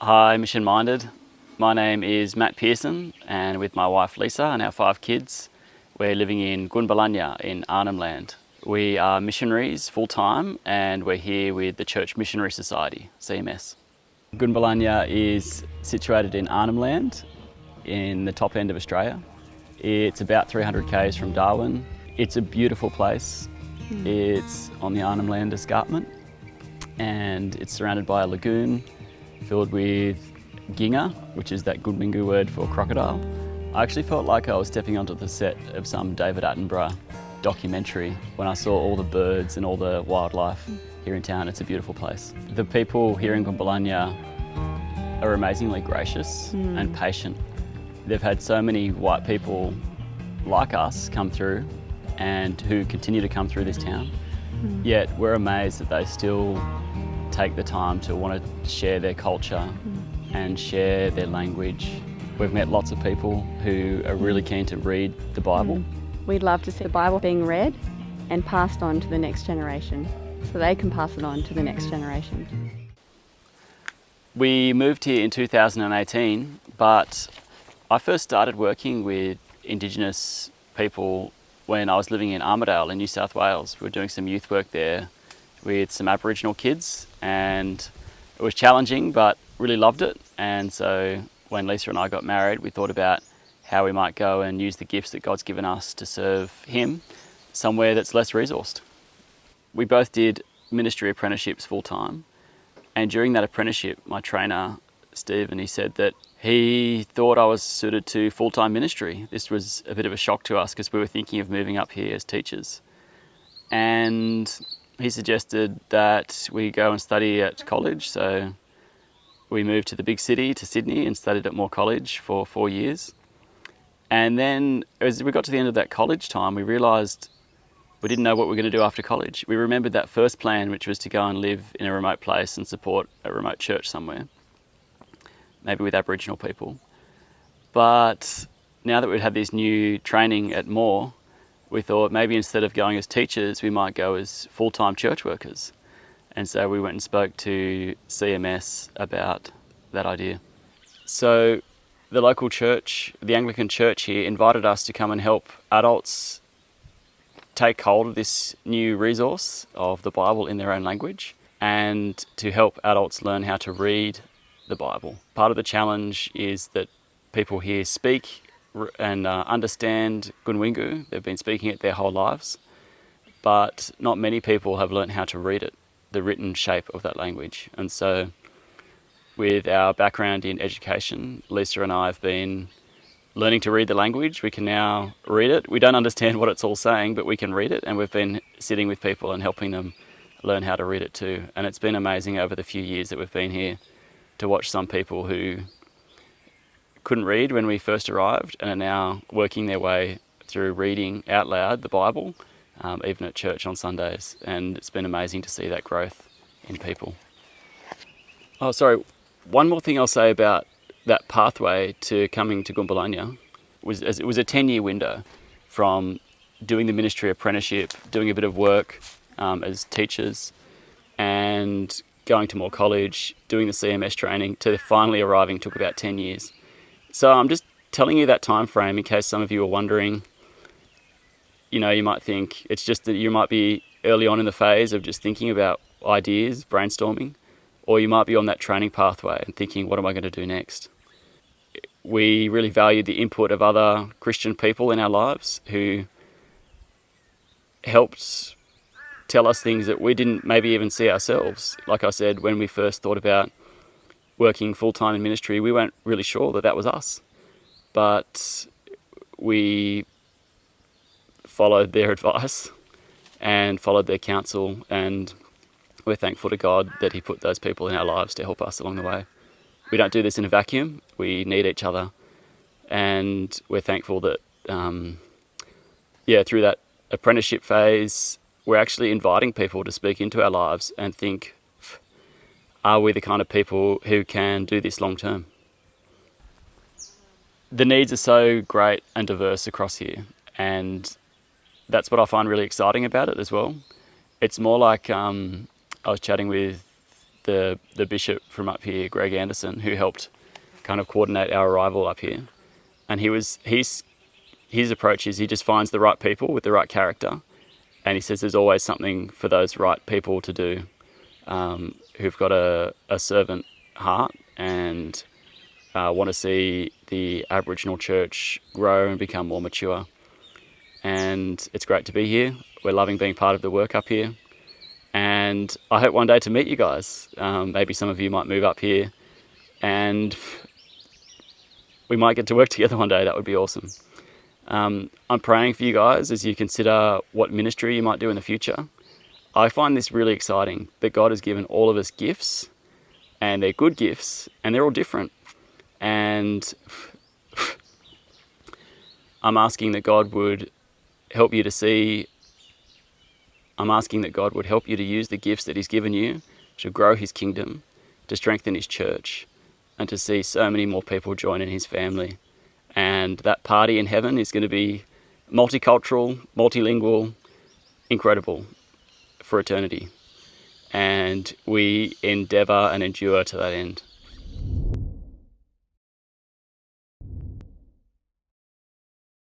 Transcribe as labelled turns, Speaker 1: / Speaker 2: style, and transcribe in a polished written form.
Speaker 1: Hi, Mission Minded. My name is Matt Pearson, and with my wife Lisa and our 5 kids, we're living in Gunbalanya in Arnhem Land. We are missionaries full-time, and we're here with the Church Missionary Society, CMS. Gunbalanya is situated in Arnhem Land in the top end of Australia. It's about 300 k's from Darwin. It's a beautiful place. It's on the Arnhem Land escarpment, and it's surrounded by a lagoon filled with ginga, which is that Goodwingu word for crocodile. I actually felt like I was stepping onto the set of some David Attenborough documentary when I saw all the birds and all the wildlife here in town. It's a beautiful place. The people here in Gunbalanya are amazingly gracious and patient. They've had so many white people like us come through and who continue to come through this town. Yet we're amazed that they still take the time to want to share their culture and share their language. We've met lots of people who are really keen to read the Bible.
Speaker 2: We'd love to see the Bible being read and passed on to the next generation so they can pass it on to the next generation.
Speaker 1: We moved here in 2018, but I first started working with Indigenous people when I was living in Armidale in New South Wales. We were doing some youth work there with some Aboriginal kids, and it was challenging but really loved it. And so when Lisa and I got married, we thought about how we might go and use the gifts that God's given us to serve Him somewhere that's less resourced. We both did ministry apprenticeships full time, and during that apprenticeship my trainer Steve, and he said that he thought I was suited to full-time ministry. This was a bit of a shock to us because we were thinking of moving up here as teachers. And he suggested that we go and study at college. So we moved to the big city, to Sydney, and studied at Moore College for 4 years. And then as we got to the end of that college time, we realised we didn't know what we were going to do after college. We remembered that first plan, which was to go and live in a remote place and support a remote church somewhere, maybe with Aboriginal people. But now that we'd had this new training at Moore, we thought maybe instead of going as teachers, we might go as full-time church workers. And so we went and spoke to CMS about that idea. So the local church, the Anglican church here, invited us to come and help adults take hold of this new resource of the Bible in their own language, and to help adults learn how to read the Bible. Part of the challenge is that people here speak and understand Goodwingu. They've been speaking it their whole lives, but not many people have learned how to read it, the written shape of that language. And so with our background in education, Lisa and I have been learning to read the language. We can now read it. We don't understand what it's all saying, but we can read it, and we've been sitting with people and helping them learn how to read it too. And it's been amazing over the few years that we've been here to watch some people who couldn't read when we first arrived and are now working their way through reading out loud the Bible, even at church on Sundays. And it's been amazing to see that growth in people. Oh, sorry. One more thing I'll say about that pathway to coming to Gunbalanya was it was a 10-year window from doing the ministry apprenticeship, doing a bit of work as teachers, and going to Moore College, doing the CMS training, to finally arriving took about 10 years. So I'm just telling you that time frame in case some of you are wondering. You know, you might think it's just that you might be early on in the phase of just thinking about ideas, brainstorming, or you might be on that training pathway and thinking, what am I going to do next? We really value the input of other Christian people in our lives who helped tell us things that we didn't maybe even see ourselves. Like I said, when we first thought about working full-time in ministry, we weren't really sure that that was us. But we followed their advice and followed their counsel, and we're thankful to God that He put those people in our lives to help us along the way. We don't do this in a vacuum. We need each other. And we're thankful that, through that apprenticeship phase, we're actually inviting people to speak into our lives and think, are we the kind of people who can do this long term? The needs are so great and diverse across here, and that's what I find really exciting about it as well. It's more like I was chatting with the bishop from up here, Greg Anderson, who helped kind of coordinate our arrival up here. And his approach is he just finds the right people with the right character, and he says there's always something for those right people to do, who've got a servant heart and want to see the Aboriginal church grow and become more mature. And it's great to be here. We're loving being part of the work up here. And I hope one day to meet you guys. Maybe some of you might move up here and we might get to work together one day. That would be awesome. I'm praying for you guys as you consider what ministry you might do in the future. I find this really exciting that God has given all of us gifts, and they're good gifts, and they're all different. And I'm asking that God would help you to see, I'm asking that God would help you to use the gifts that He's given you to grow His kingdom, to strengthen His church, and to see so many more people join in His family. And that party in heaven is going to be multicultural, multilingual, incredible for eternity. And we endeavour and endure to that end.